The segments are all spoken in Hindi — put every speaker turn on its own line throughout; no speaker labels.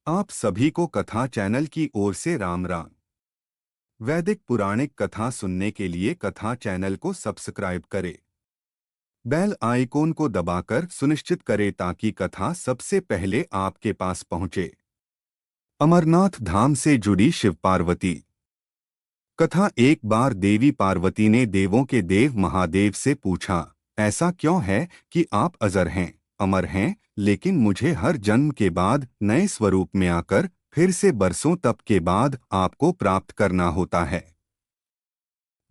आप सभी को कथा चैनल की ओर से राम राम। वैदिक पुराणिक कथा सुनने के लिए कथा चैनल को सब्सक्राइब करें। बेल आइकॉन को दबाकर सुनिश्चित करें ताकि कथा सबसे पहले आपके पास पहुंचे। अमरनाथ धाम से जुड़ी शिव पार्वती कथा। एक बार देवी पार्वती ने देवों के देव महादेव से पूछा, ऐसा क्यों है कि आप अजर हैं, अमर हैं, लेकिन मुझे हर जन्म के बाद नए स्वरूप में आकर फिर से बरसों तप के बाद आपको प्राप्त करना होता है।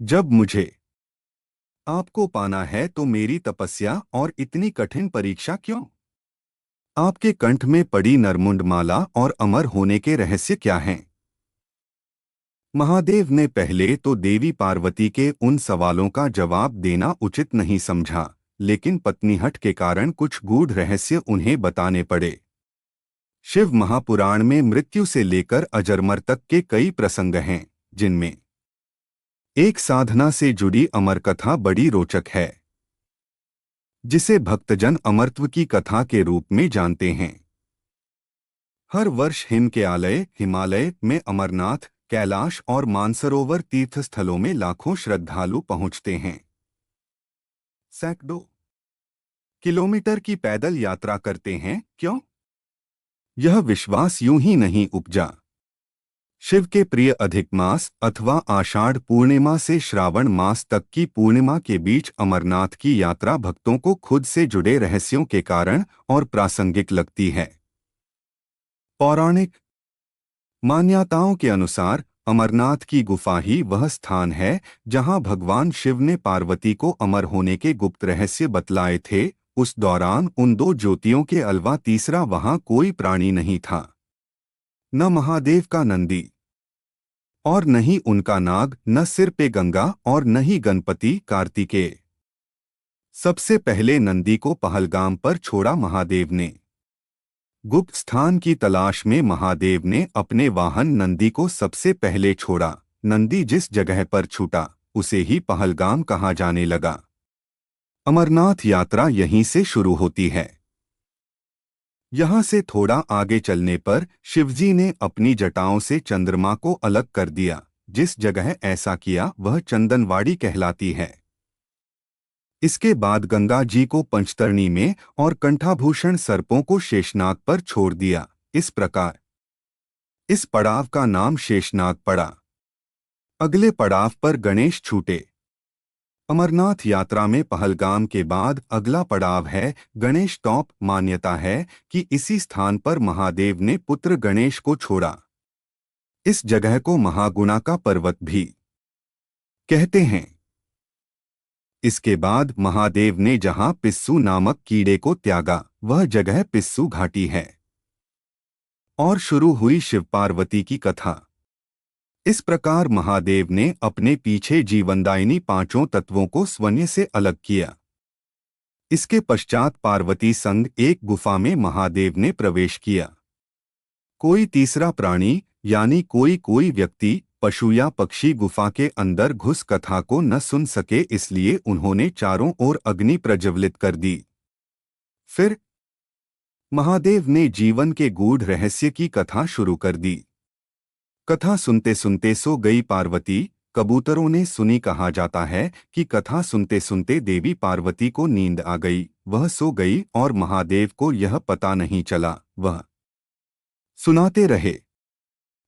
जब मुझे आपको पाना है तो मेरी तपस्या और इतनी कठिन परीक्षा क्यों? आपके कंठ में पड़ी नरमुंड माला और अमर होने के रहस्य क्या हैं? महादेव ने पहले तो देवी पार्वती के उन सवालों का जवाब देना उचित नहीं समझा, लेकिन पत्नीहट के कारण कुछ गूढ़ रहस्य उन्हें बताने पड़े। शिव महापुराण में मृत्यु से लेकर अजरमर तक के कई प्रसंग हैं, जिनमें एक साधना से जुड़ी अमर कथा बड़ी रोचक है, जिसे भक्तजन अमरत्व की कथा के रूप में जानते हैं। हर वर्ष हिम के हिमालय में अमरनाथ, कैलाश और मानसरोवर तीर्थ स्थलों में लाखों श्रद्धालु पहुंचते हैं। सैकड़ों किलोमीटर की पैदल यात्रा करते हैं। क्यों? यह विश्वास यूं ही नहीं उपजा। शिव के प्रिय अधिक मास अथवा आषाढ़ पूर्णिमा से श्रावण मास तक की पूर्णिमा के बीच अमरनाथ की यात्रा भक्तों को खुद से जुड़े रहस्यों के कारण और प्रासंगिक लगती है। पौराणिक मान्यताओं के अनुसार अमरनाथ की गुफा ही वह स्थान है जहां भगवान शिव ने पार्वती को अमर होने के गुप्त रहस्य बतलाए थे। उस दौरान उन दो ज्योतियों के अलावा तीसरा वहां कोई प्राणी नहीं था, न महादेव का नंदी और न ही उनका नाग, न सिर पे गंगा और न ही गणपति कार्तिकेय। सबसे पहले नंदी को पहलगाम पर छोड़ा महादेव ने। गुप्त स्थान की तलाश में महादेव ने अपने वाहन नंदी को सबसे पहले छोड़ा। नंदी जिस जगह पर छूटा उसे ही पहलगाम कहा जाने लगा। अमरनाथ यात्रा यहीं से शुरू होती है। यहाँ से थोड़ा आगे चलने पर शिवजी ने अपनी जटाओं से चंद्रमा को अलग कर दिया। जिस जगह ऐसा किया वह चंदनवाड़ी कहलाती है। इसके बाद गंगा जी को पंचतरणी में और कंठाभूषण सर्पों को शेषनाग पर छोड़ दिया। इस प्रकार इस पड़ाव का नाम शेषनाग पड़ा। अगले पड़ाव पर गणेश छूटे। अमरनाथ यात्रा में पहलगाम के बाद अगला पड़ाव है गणेश टॉप। मान्यता है कि इसी स्थान पर महादेव ने पुत्र गणेश को छोड़ा। इस जगह को महागुणा का पर्वत भी कहते हैं। इसके बाद महादेव ने जहां पिस्सू नामक कीड़े को त्यागा वह जगह पिस्सू घाटी है। और शुरू हुई शिव पार्वती की कथा। इस प्रकार महादेव ने अपने पीछे जीवनदायिनी पांचों तत्वों को स्वयं से अलग किया। इसके पश्चात पार्वती संग एक गुफा में महादेव ने प्रवेश किया। कोई तीसरा प्राणी यानी कोई व्यक्ति, पशु या पक्षी गुफा के अंदर घुस कथा को न सुन सके, इसलिए उन्होंने चारों ओर अग्नि प्रज्वलित कर दी। फिर महादेव ने जीवन के गूढ़ रहस्य की कथा शुरू कर दी। कथा सुनते सुनते सो गई पार्वती। कबूतरों ने सुनी। कहा जाता है कि कथा सुनते सुनते देवी पार्वती को नींद आ गई, वह सो गई और महादेव को यह पता नहीं चला, वह सुनाते रहे।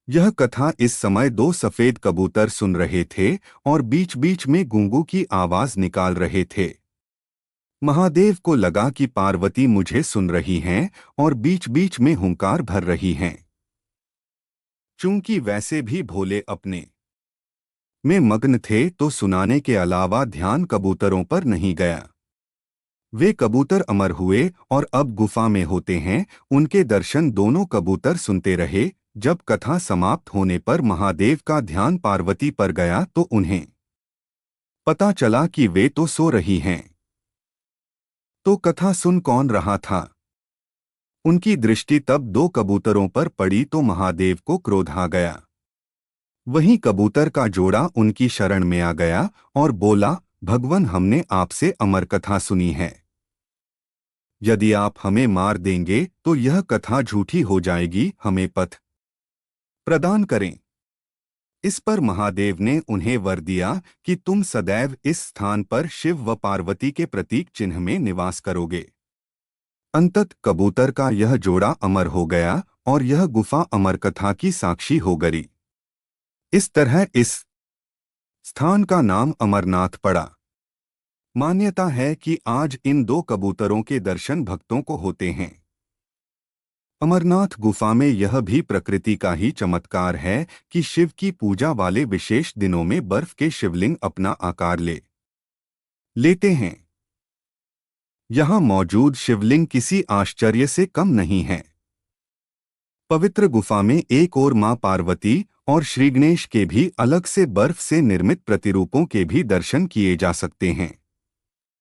यह कथा इस समय दो सफेद कबूतर सुन रहे थे और बीच बीच में गूंगू की आवाज निकाल रहे थे। महादेव को लगा कि पार्वती मुझे सुन रही हैं और बीच बीच में हुंकार भर रही हैं। चूंकि वैसे भी भोले अपने में मग्न थे तो सुनाने के अलावा ध्यान कबूतरों पर नहीं गया। वे कबूतर अमर हुए और अब गुफा में होते हैं। उनके दर्शन दोनों कबूतर सुनते रहे। जब कथा समाप्त होने पर महादेव का ध्यान पार्वती पर गया तो उन्हें पता चला कि वे तो सो रही हैं। तो कथा सुन कौन रहा था? उनकी दृष्टि तब दो कबूतरों पर पड़ी तो महादेव को क्रोध आ गया। वहीं कबूतर का जोड़ा उनकी शरण में आ गया और बोला, भगवान, हमने आपसे अमर कथा सुनी है। यदि आप हमें मार देंगे तो यह कथा झूठी हो जाएगी, हमें पथ प्रदान करें। इस पर महादेव ने उन्हें वर दिया कि तुम सदैव इस स्थान पर शिव व पार्वती के प्रतीक चिन्ह में निवास करोगे। अंतत कबूतर का यह जोड़ा अमर हो गया और यह गुफा अमर कथा की साक्षी हो गई। इस तरह इस स्थान का नाम अमरनाथ पड़ा। मान्यता है कि आज इन दो कबूतरों के दर्शन भक्तों को होते हैं। अमरनाथ गुफा में यह भी प्रकृति का ही चमत्कार है कि शिव की पूजा वाले विशेष दिनों में बर्फ के शिवलिंग अपना आकार लेते हैं। यहाँ मौजूद शिवलिंग किसी आश्चर्य से कम नहीं है। पवित्र गुफा में एक और मां पार्वती और श्रीगणेश के भी अलग से बर्फ से निर्मित प्रतिरूपों के भी दर्शन किए जा सकते हैं।